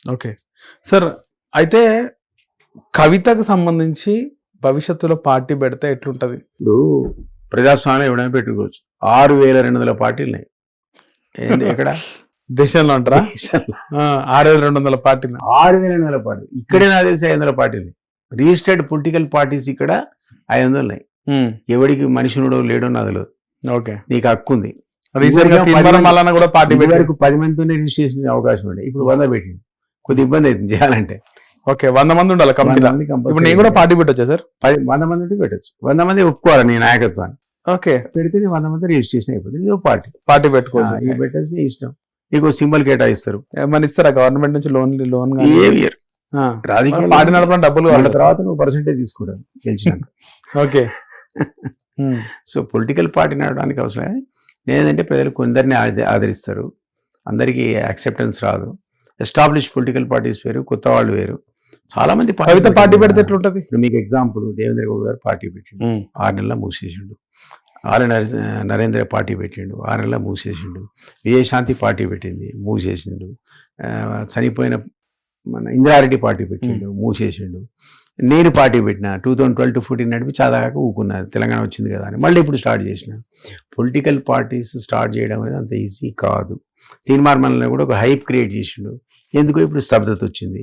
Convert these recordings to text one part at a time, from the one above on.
Okay sir. అయితే కవితకు సంబంధించి భవిష్యత్తులో పార్టీ పెడితే ఎట్లుంటది? ఇప్పుడు ప్రజాస్వామ్యం ఎవడైనా పెట్టుకోవచ్చు. 6,200 పార్టీలు ఉన్నాయి. ఎక్కడ దేశంలో అంటారా? 6,200 పార్టీలు. 6,200 పార్టీలు. ఇక్కడే నాకు తెలిసి 500 పార్టీలు. రిజిస్టర్డ్ పొలిటికల్ పార్టీస్ ఇక్కడ 500 ఉన్నాయి. ఎవడికి మనిషినుడో లేడో నాకు తెలియదు. ఓకే, నీకు హక్కు ఉంది. రీసెంట్ గా తీర్మానం వలన కూడా పార్టీ వరకు 10 మందితోనే రిజిస్ట్రేషన్ అవకాశం ఉండే. ఇప్పుడు 100 పెట్టింది. కొద్ది ఇబ్బంది అవుతుంది చేయాలంటే. ఓకే, 100 మంది ఉండాలి కమిటీలో. ఇప్పుడు నేను కూడా పార్టీ పెట్టొచ్చా సార్? 100 మంది ఉంటే పెట్టచ్చు. 100 మంది ఒప్పుకోవాలి నీ నాయకత్వాన్ని. ఓకే, పెడితే 100 మంది రిజిస్ట్రేషన్ అయిపోతుంది. ఇది పార్టీ పెట్టుకోవచ్చు. పెట్టచ్చు, నీ ఇష్టం. నీకు సింబల్ కేటాయిస్తారు. ఏమని ఇస్తారా గవర్నమెంట్ నుంచి లోన్? రాజకీయ పార్టీ నడపడం డబ్బులు తర్వాత నువ్వు పర్సెంటేజ్ తీసుకుంటావు గెలిచినాక. ఓకే, సో పొలిటికల్ పార్టీ నడవడానికి అవసరం లేదంటే ప్రజలు కొందరిని ఆదరిస్తారు, అందరికీ యాక్సెప్టెన్స్ రాదు. ఎస్టాబ్లిష్ పొలిటికల్ పార్టీస్ వేరు, కొత్త వాళ్ళు వేరు. చాలా మంది కవిత పార్టీ పెడితే ఎట్లుంటది? ఇప్పుడు మీకు ఎగ్జాంపుల్ దేవేంద్ర గౌడ్ గారు పార్టీ పెట్టిండు, 6 నెలల మూసేసిండు. నరేంద్ర పార్టీ పెట్టిండు, 6 నెలల మూసేసిండు. విజయశాంతి పార్టీ పెట్టింది, మూసేసిండు. చనిపోయిన మన ఇందిరారెడ్డి పార్టీ పెట్టిండు, మూసేసిండు. నేను పార్టీ పెట్టిన 2012 to 14 నడిపి చాదాక ఊకున్నాను, తెలంగాణ వచ్చింది కదా అని. మళ్ళీ ఇప్పుడు స్టార్ట్ చేసిన. పొలిటికల్ పార్టీస్ స్టార్ట్ చేయడం అనేది అంత ఈజీ కాదు. తీర్మానంలో కూడా ఒక హైప్ క్రియేట్ చేసిండు. ఎందుకో ఇప్పుడు స్తబ్దత వచ్చింది.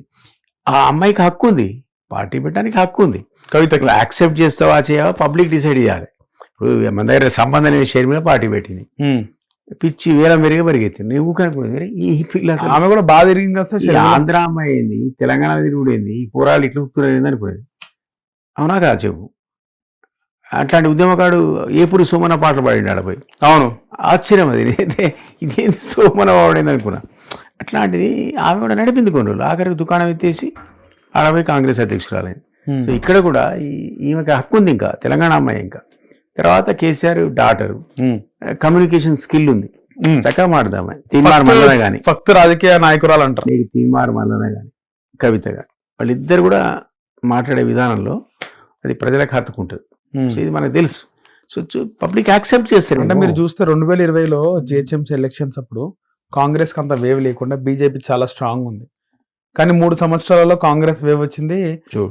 ఆ అమ్మాయికి హక్కు ఉంది, పార్టీ పెట్టడానికి హక్కు ఉంది. కవితకు యాక్సెప్ట్ చేస్తావా చేయవా పబ్లిక్ డిసైడ్ చేయాలి. ఇప్పుడు మన దగ్గర సంబంధం లేని షర్మిల పార్టీ పెట్టింది, పిచ్చి వేలం పెరిగి పరిగెత్తింది. నువ్వు కనుక్కునేది ఈ పిల్ల ఆమె కూడా బాగా తిరిగింది కదా. ఆంధ్ర అమ్మాయి ఏంది, తెలంగాణ తిరుగుడు ఏంది, ఈ పోరాళ్ళు ఇట్లా ఉక్కుతున్నది అనుకునేది. అవునా కదా చెప్పు. అట్లాంటి ఉద్యమకాడు ఏపురు సోమన పాటలు పాడిండు ఆడపోయి. అవును, ఆశ్చర్యం అది. ఇదేంది సోమన పాడింది అనుకున్నా. అట్లాంటిది ఆమె కూడా నడిపింది కొన్ని రోజులు. ఆఖరికి దుకాణం ఎత్తేసి ఆడపోయి కాంగ్రెస్ అధ్యక్షురాలైంది. సో ఇక్కడ కూడా ఈమెకి హక్కు ఉంది. ఇంకా తెలంగాణ అమ్మాయి. ఇంకా తర్వాత కేసీఆర్ డాటరు, కమ్యూనికేషన్ స్కిల్ ఉంది, చక్కగా మాట్లాడదాం. తీన్మార్ మల్లన కానీ ఫక్త్ రాజకీయ నాయకురాలు అంటారు. నీకు తీన్మార్ మల్లన కానీ కవిత కానీ వాళ్ళిద్దరు కూడా మాట్లాడే విధానంలో అది ప్రజలకు హత్తుకుంటుంది. సో ఇది మనకు తెలుసు. సో పబ్లిక్ యాక్సెప్ట్ చేస్తారు. అంటే మీరు చూస్తే 2020లో జిహెచ్ఎంసీ ఎలక్షన్స్ అప్పుడు కాంగ్రెస్ కి అంత వేవ్ లేకుండా బీజేపీ చాలా స్ట్రాంగ్ ఉంది. కానీ 3 సంవత్సరాలలో కాంగ్రెస్ వేవ్ వచ్చింది,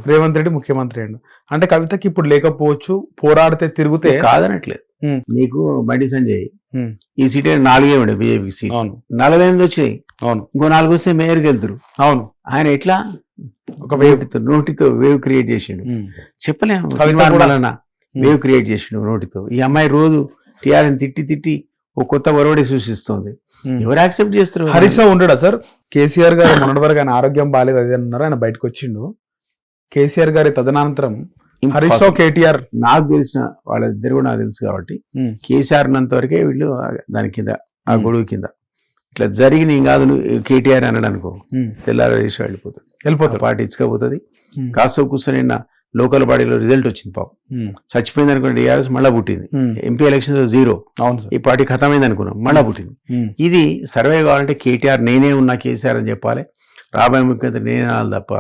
రేవంత్ రెడ్డి ముఖ్యమంత్రి అయ్యాడు. అంటే కవితకి ఇప్పుడు లేకపోవచ్చు, పోరాడితే తిరిగితే కాదనట్లేదు. నీకు బండి సంజయ్ ఈ సీట్ 4 ఉండే బీజేపీ సీట్, 48 వచ్చినాయి. అవును, ఇంకో 4 వస్తే మేయర్కి వెళ్తారు. అవును, ఆయన ఎట్లా ఒక నోటితో వేవ్ క్రియేట్ చేసిండు. చెప్పలేము. వేవ్ క్రియేట్ చేసిండు నోటితో. ఈ అమ్మాయి రోజు టీఆర్ఎస్ తిట్టి ఓ కొత్త ఒరవడి సూచిస్తోంది. ఎవరు యాక్సెప్ట్ చేస్తారు? హరీష్ రావు ఉండడా సార్? కేసీఆర్ గారు మొన్నటి వరకు ఆయన ఆరోగ్యం బాగాలేదు అది అన్నారు, ఆయన బయటకు వచ్చిండు. కేసీఆర్ గారి తదనంతరం హరీష్ రావు, కేటీఆర్ నాకు తెలిసిన వాళ్ళిద్దరు కూడా నాకు తెలుసు కాబట్టి కేసీఆర్ ఉన్నంత వరకే వీళ్ళు దాని కింద, ఆ గొడుగు కింద ఇట్లా జరిగిన ఏం కాదు. కేటీఆర్ అన్నాడు అనుకో, తెల్లారి హరీష్ వెళ్ళిపోతాడు, పార్టీ ఇచ్చుకపోతుంది. కాస్త కూర్చొని లోకల్ బాడీలో రిజల్ట్ వచ్చింది, పాపం చచ్చిపోయింది అనుకున్న టీఆర్ఎస్ మళ్ళా పుట్టింది. ఎంపీ ఎలక్షన్స్ లో 0, ఈ పార్టీ ఖతమైంది అనుకున్నాం, మళ్ళా పుట్టింది. ఇది సర్వే కావాలంటే కేటీఆర్ నేనే ఉన్నా కేసీఆర్ అని చెప్పాలి. రాబోయే ముఖ్యమంత్రి నేనే అనాలి తప్ప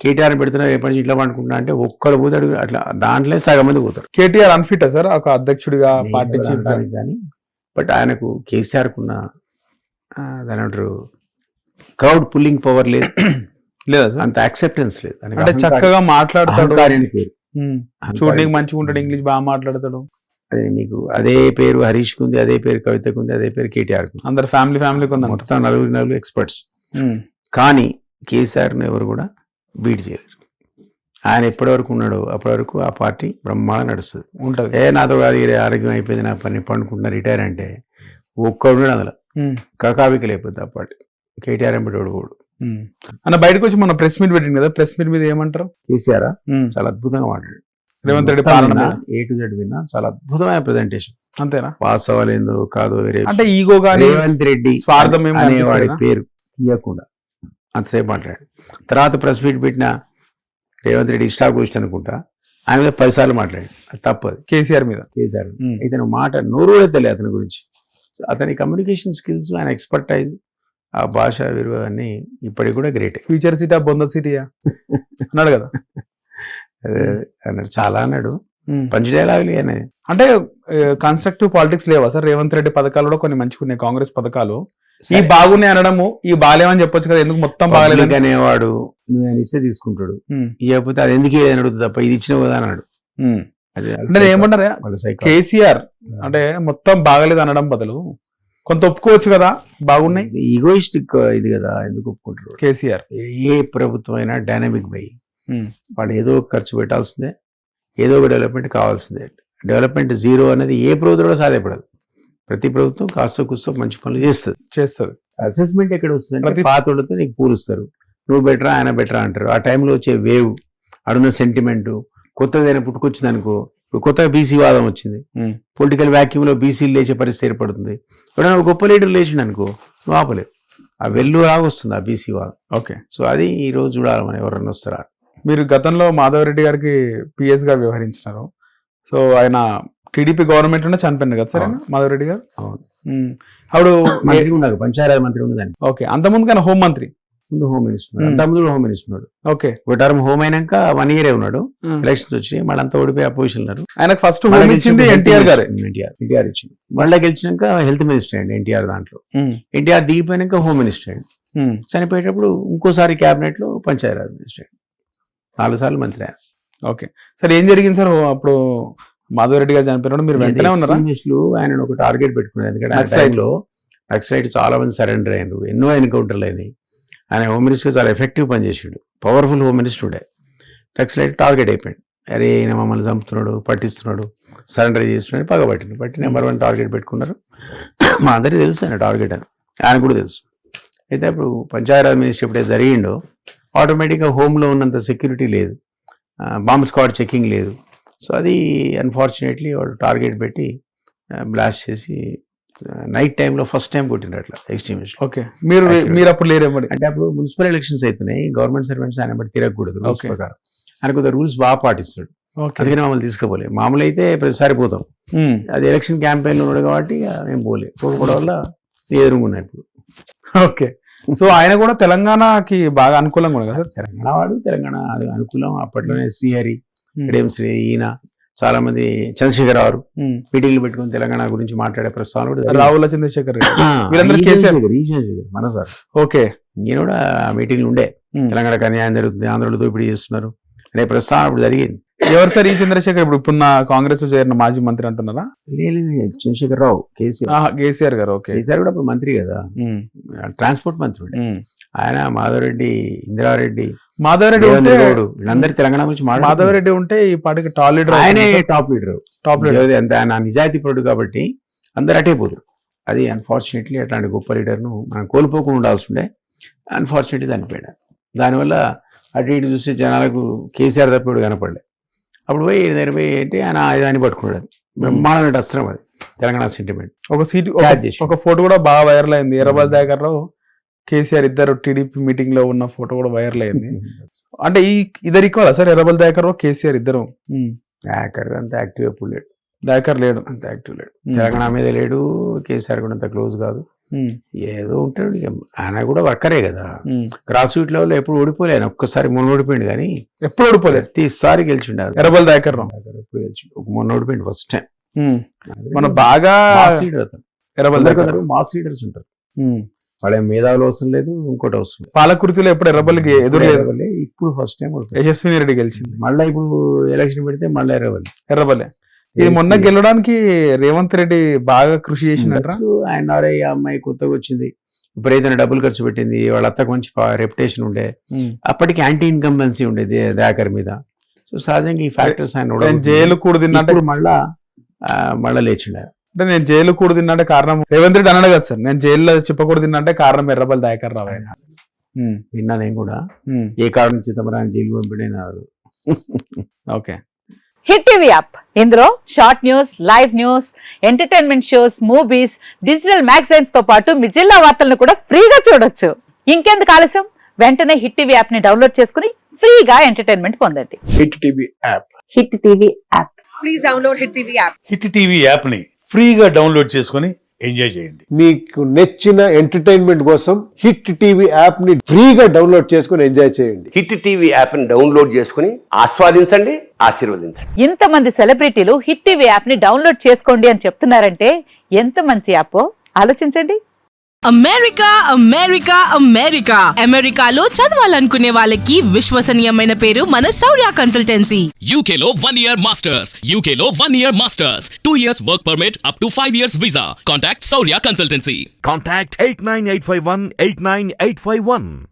కేటీఆర్ పెడుతున్నా రేపటి నుంచి ఇట్లా అనుకుంటున్నా అంటే ఒక్కడు పోతాడు. అట్లా దాంట్లో సగం మంది పోతారు. కేటీఆర్ అన్ఫిట్ సార్ ఒక అధ్యక్షుడిగా, పార్టీ చీఫ్ కానీ. బట్ ఆయనకు కేసీఆర్ కున్న దాని అంటారు క్రౌడ్ పుల్లింగ్ పవర్ లేదు లేదా సార్? అంత యాక్సెప్టెన్స్ లేదు. అంటే చక్కగా మాట్లాడతాడు, చూడడానికి మంచిగా ఉంటాడు, ఇంగ్లీష్ బాగా మాట్లాడతాడు. అదే మీకు అదే పేరు హరీష్ కు ఉంది, అదే పేరు కవితకు ఉంది, అదే పేరు కేటీఆర్ కు. అందరు ఫ్యామిలీకి ఉంది. మొత్తం 4 ఎక్స్పర్ట్స్. కానీ కేసీఆర్ ను ఎవరు కూడా బీట్ చేయలేరు. ఆయన ఎప్పటి వరకు ఉన్నాడో అప్పటి వరకు ఆ పార్టీ బ్రహ్మాండంగా నడుస్తుంది ఉంటుంది. నాతో కాదు ఆరోగ్యం అయిపోయింది, నా పని పండుకుంటున్నా, రిటైర్ అంటే ఒక్కడు అందులో కకావిక లేకపోతే ఆ పార్టీ. కేటీఆర్ ఎంపటి కూడా అన్న బయటకు వచ్చి మన ప్రెస్ మీట్ పెట్టింది కదా, ప్రెస్ మీట్ మీద ఏమంటారు? కేసీఆర్ చాలా అద్భుతంగా మాట్లాడాడు. రేవంత్ రెడ్డి పాలన A to Z విన్నా, చాలా అద్భుతమైన ప్రెజెంటేషన్. అంతేనా? వాస్తవాలు ఏందో కాదో వేరే, అంటే ఈగో గానీ రేవంత్ రెడ్డి స్వార్థం అనేవాడి పేరు తీయకుండా అంతసేపు మాట్లాడాడు. తర్వాత ప్రెస్ మీట్ పెట్టిన రేవంత్ రెడ్డి ఇష్టాగోష్ఠి అనుకుంటా, ఆయన మీద 10 సార్లు మాట్లాడాడు. అది తప్పదు. కేసీఆర్ మీద. కేసీఆర్ ఇతను మాట నోరు కూడా తెలియదు అతని గురించి. అతని కమ్యూనికేషన్ స్కిల్స్, ఆయన ఎక్స్పర్టైజ్, ఆ భాష విలువ అన్ని ఇప్పటికి కూడా గ్రేట్. ఫ్యూచర్ సిటీ బొంద సిటీయా అన్నాడు కదా. అన్నాడు, చాలా అన్నాడు. పంచ్ డైలాగులు అనేది. అంటే కన్స్ట్రక్టివ్ పాలిటిక్స్ లేవా సార్? రేవంత్ రెడ్డి పథకాలు కూడా కొన్ని మంచిగా ఉన్నాయి, కాంగ్రెస్ పథకాలు. ఈ బాగున్నాయి అనడము, ఈ బాగాలేమని చెప్పొచ్చు కదా, ఎందుకు మొత్తం బాగాలేదు పబ్లిక్ అనేవాడు నువ్వు ఆయన ఇస్తే తీసుకుంటాడు, ఇవ్వకపోతే అది ఎందుకు అని అడుగుతుంది తప్ప ఇది ఇచ్చినావు కదా అన్నాడు. అది అంటే ఏమంటారా కేసీఆర్ అంటే మొత్తం బాగలేదు అనడం బదులు కొంత ఒప్పుకోవచ్చు కదా బాగున్నాయి. ఈగోయిస్టిక్ ఇది కదా, ఎందుకు ఒప్పుకుంటారు కేసీఆర్? ఏ ప్రభుత్వం అయినా డైనమిక్ బై వాడు ఏదో ఒక ఖర్చు పెట్టాల్సిందే, ఏదో ఒక డెవలప్మెంట్ కావాల్సిందే. డెవలప్మెంట్ జీరో అనేది ఏ ప్రభుత్వం కూడా సాధ్యపడదు. ప్రతి ప్రభుత్వం కాస్త కూస్తో మంచి పనులు చేస్తుంది. అసెస్మెంట్ ఎక్కడ వస్తుంది? పాతోళ్ళతో నీకు పూరుస్తారు, నువ్వు బెటరా ఆయన బెటరా అంటారు. ఆ టైంలో వచ్చే వేవ్, అడున్న సెంటిమెంట్, కొత్తదైనా పుట్టుకొచ్చింది అనుకో. ఇప్పుడు కొత్తగా బీసీ వాదం వచ్చింది, పొలిటికల్ వ్యాక్యూమ్ లో బీసీలు లేచే పరిస్థితి ఏర్పడుతుంది. ఎవరైనా గొప్ప లీడర్ లేచిండు అనుకో, నువ్వు ఆపలేవు. ఆ వెళ్ళు రాగొస్తుంది ఆ బీసీ వాదం. ఓకే, సో అది ఈ రోజు చూడాలి మనం ఎవరన్నా వస్తారా. మీరు గతంలో మాధవరెడ్డి గారికి పిఎస్ గా వ్యవహరించినారు. సో ఆయన టీడీపీ గవర్నమెంట్ లోనే చనిపోయింది కదా సార్ ఆయన, మాధవరెడ్డి గారు? అవును. అప్పుడు మంత్రి ఉండదు, పంచాయతీ మంత్రి ఉండదని. ఓకే, అంతకుముందు కానీ హోం మంత్రి, ముందు హోమ్ మినిస్టర్, అంతకుముందు హోమ్ మినిస్టర్ ఉన్నాడు. ఓకే, ఒక టర్మ్ హోమ్ అయినాక 1 year ఉన్నాడు. ఎలక్షన్స్ వచ్చినాయి, మళ్ళీ అంతా ఓడిపోయి అపోజిషన్ ఉన్నారు. ఆయనకు ఫస్ట్ హోమ్ ఇచ్చింది ఎన్టీఆర్ గారు. ఎన్టీఆర్ ఇచ్చింది. మళ్ళీ గెలిచినాక హెల్త్ మినిస్టర్ అండి ఎన్టీఆర్. దాంట్లో ఎన్టీఆర్ దిగిపోయినాక హోమ్ మినిస్టర్ అండి. చనిపోయేటప్పుడు ఇంకోసారి క్యాబినెట్ లో పంచాయతీరాజ్ మినిస్టర్, 4 సార్లు మంత్రి ఆయన. ఓకే సార్, ఏం జరిగింది సార్ అప్పుడు మాధవరెడ్డి గారు చనిపోయినప్పుడు? మీరు వెంటనే ఉన్నారా? ఆయన ఒక టార్గెట్ పెట్టుకున్నారు, ఎందుకంటే ఆ టైంలో నక్సలైట్ చాలా మంది సరెండర్ అయ్యారు, ఎన్నో ఎన్కౌంటర్లు అయినాయి. ఆయన హోమ్ మినిస్టర్ చాలా ఎఫెక్టివ్ పనిచేసాడు, పవర్ఫుల్ హోమ్ మినిస్టరుడే. నక్సలైట్ టార్గెట్ అయిపోయాడు, అరే ఈయన మమ్మల్ని చంపుతున్నాడు, పట్టిస్తున్నాడు, సరెండర్ చేస్తున్నాడు, పగబట్టింది. బట్టి నెంబర్ 1 టార్గెట్ పెట్టుకున్నారు. మా అందరికీ తెలుసు ఆయన టార్గెట్ అని, ఆయన కూడా తెలుసు. అయితే అప్పుడు పంచాయతీరాజ్ మినిస్టర్ ఎప్పుడైతే జరిగిండో ఆటోమేటిక్గా హోమ్లో ఉన్నంత సెక్యూరిటీ లేదు, బాంబ్ స్క్వాడ్ చెకింగ్ లేదు. సో అది అన్ఫార్చునేట్లీ వాడు టార్గెట్ పెట్టి బ్లాస్ట్ చేసి నైట్ టైంలో ఫస్ట్ టైం కొట్టిండ్రు అట్లా ఎక్స్ట్రీమిస్ట్. ఓకే, మీరు అప్పుడు లేరేమో. అంటే అప్పుడు మున్సిపల్ ఎలక్షన్స్ అవుతున్నాయి, గవర్నమెంట్ సర్వెంట్స్ ఆయన బట్టి తిరగకూడదు రూల్స్ ప్రకారం. ఆయన కొద్దిగా రూల్స్ బాగా పాటిస్తాడు, అందుకని మమ్మల్ని తీసుకుపోలేదు. మామూలు అయితే ప్రతిసారి పోతాం, అది ఎలక్షన్ క్యాంపెయిన్ లో ఉన్నాడు కాబట్టి మేము పోకపోవడం వల్ల ఎదురుగున్నాయి ఇప్పుడు. ఓకే, సో ఆయన కూడా తెలంగాణకి బాగా అనుకూలంగా కూడా కదా. తెలంగాణ వాడు, తెలంగాణ అనుకూలం. అప్పట్లోనే శ్రీహరి, శ్రీ ఈయన చాలా మంది, చంద్రశేఖరరావు మీటింగ్లు పెట్టుకుని తెలంగాణ గురించి మాట్లాడే ప్రస్తావన కూడా, రావుల చంద్రశేఖర్ మన సార్. ఓకే, ఈయన కూడా మీటింగ్లు ఉండే, తెలంగాణకు అన్యాయం జరుగుతుంది, ఆంధ్రలో దోపిడీ చేస్తున్నారు అనే ప్రస్తావన అప్పుడు జరిగింది. ఎవరు సార్ ఈ చంద్రశేఖర్? ఇప్పుడు కాంగ్రెస్ లో చేరిన మాజీ మంత్రి అంటున్నారా? చంద్రశేఖరరావు, కేసీఆర్ గారు. ఓకే, కేసీఆర్ కూడా అప్పుడు మంత్రి కదా, ట్రాన్స్పోర్ట్ మంత్రి ఉండే ఆయన. మాధవరెడ్డి, ఇందిరారెడ్డి, మాధవరెడ్డి వీళ్ళందరూ తెలంగాణ గురించి మాధవరెడ్డి ఉంటే ఈ పార్టీకి టాప్ లీడర్, ఆయనే టాప్ లీడర్. అంతే, ఆయన నిజాయితీ పరుడు కాబట్టి అందరు అటే పోతారు. అది అన్ఫార్చునేట్లీ అట్లాంటి గొప్ప లీడర్ను మనం కోల్పోకుండా ఉండాల్సి ఉండే. అన్ఫార్చునేట్లీ చనిపోయాడు. దానివల్ల అటు ఇటు చూసే జనాలకు కేసీఆర్ తప్పిడు కనపడలే. అప్పుడు పోయి అంటే ఆయన ఆయుధాన్ని పట్టుకున్నాడు. బ్రహ్మాండమైన అస్త్రం అది, తెలంగాణ సెంటిమెంట్. ఒక సీట్, ఒక ఫోటో కూడా బాగా వైరల్ అయింది. ఎర్రబల్ దయాకర్ రావు, కేసీఆర్ ఇద్దరు టీడీపీ మీటింగ్ లో ఉన్న ఫోటో కూడా వైరల్ అయింది. అంటే ఇద్దరు ఈక్వల్ సార్, ఎర్రబల్ దయాకర్ రావు, కేసీఆర్ ఇద్దరు? దయాకర్ అంత యాక్టివ్ ఎప్పుడు లేడు, దయాకర్ లేడు, అంత యాక్టివ్ లేడు, తెలంగాణ మీద లేడు. కేసీఆర్ కూడా అంత క్లోజ్ కాదు, ఏదో ఉంటాడు. ఆయన కూడా వర్కరే కదా, గ్రాస్ రూట్ లెవెల్ ఎప్పుడు ఓడిపోలే. ఆయన ఒక్కసారి మొన్న ఓడిపోయింది, కానీ ఎప్పుడు ఓడిపోలే, ప్రతిసారి గెలిచిండు. ఎర్రబల్ దయాకర్ రావు ఎప్పుడు గెలిచిండు, మొన్న ఓడిపోయింది ఫస్ట్ టైం. మన బాగా లీడర్ అతను. ఎర్రబల్ దయాకర్ మాస్ లీడర్స్ ఉంటారు, వాళ్ళ మేధావులు అవసరం లేదు, ఇంకోటి అవసరం. పాలకుర్తిలో ఎప్పుడు ఎర్రబల్లికి ఎదురులేదు, ఇప్పుడు ఫస్ట్ టైం యశస్విని రెడ్డి గెలిచింది. మళ్ళీ ఇప్పుడు ఎలక్షన్ పెడితే మళ్ళీ ఎర్రబల్లే. ఇది మొన్న గెలవడానికి రేవంత్ రెడ్డి బాగా కృషి చేసిందంట. ఆయన అమ్మాయి కొత్తగా వచ్చింది, విపరీతమైన డబ్బులు ఖర్చు పెట్టింది, వాళ్ళ అత్తకు మంచి రెప్యుటేషన్ ఉండే, అప్పటికి యాంటీ ఇన్కంబెన్సీ ఉండేది దయాకర్ మీద. సో సహజంగా ఈ ఫ్యాక్టర్స్ ఆయన జైలు కూడా తిన్నట్టు మళ్ళా లేచిండే. అంటే నేను జైలు కూడా తిన్నట్టే కారణం రేవంత్ రెడ్డి అన్నాడు కదా సార్, నేను జైల్లో చెప్పకూడదు తిన్నట్టే కారణం ఎర్రబల్ దయాకర్ రావు. విన్నా నేను కూడా, ఏ కారణం చిదంబరాన్ని జైలు పంపిణీ. ఓకే, హిట్ టీవీ యాప్, ఇందులో short news, live news, entertainment shows, movies, digital magazines తో పాటు మీ జిల్లా వార్తలను కూడా ఫ్రీగా చూడొచ్చు. ఇంకెందుకు ఆలస్యం, వెంటనే హిట్ టీవీ యాప్ ని డౌన్లోడ్ చేసుకుని ఫ్రీగా ఎంటర్టైన్మెంట్ పొందండి. Hit TV app, hit TV app, please download hit TV app. Hit TV యాప్ని ఫ్రీగా డౌన్లోడ్ చేసుకొని ఎంజాయ్ చేయండి. మీకు నచ్చిన ఎంటర్టైన్మెంట్ కోసం హిట్ టీవీ యాప్ ని ఫ్రీగా డౌన్లోడ్ చేసుకుని ఎంజాయ్ చేయండి. హిట్ టీవీ యాప్ని డౌన్లోడ్ చేసుకుని ఆస్వాదించండి, ఆశీర్వదించండి. ఇంతమంది సెలబ్రిటీలు హిట్ టీవీ యాప్ ని డౌన్లోడ్ చేసుకోండి అని చెప్తున్నారంటే ఎంత మంచి యాప్ ఆలోచించండి. అమెరికా అమెరికా అమెరికా అమెరికాలో చదవాలనుకునే వాళ్ళకి విశ్వసనీయమైన పేరు మన శౌర్య కన్సల్టెన్సీ. UK లో 1 year masters. UK లో 1 year masters. 2 years work permit up to 5 years visa. Contact Saurya Consultancy. Contact 89851 89851.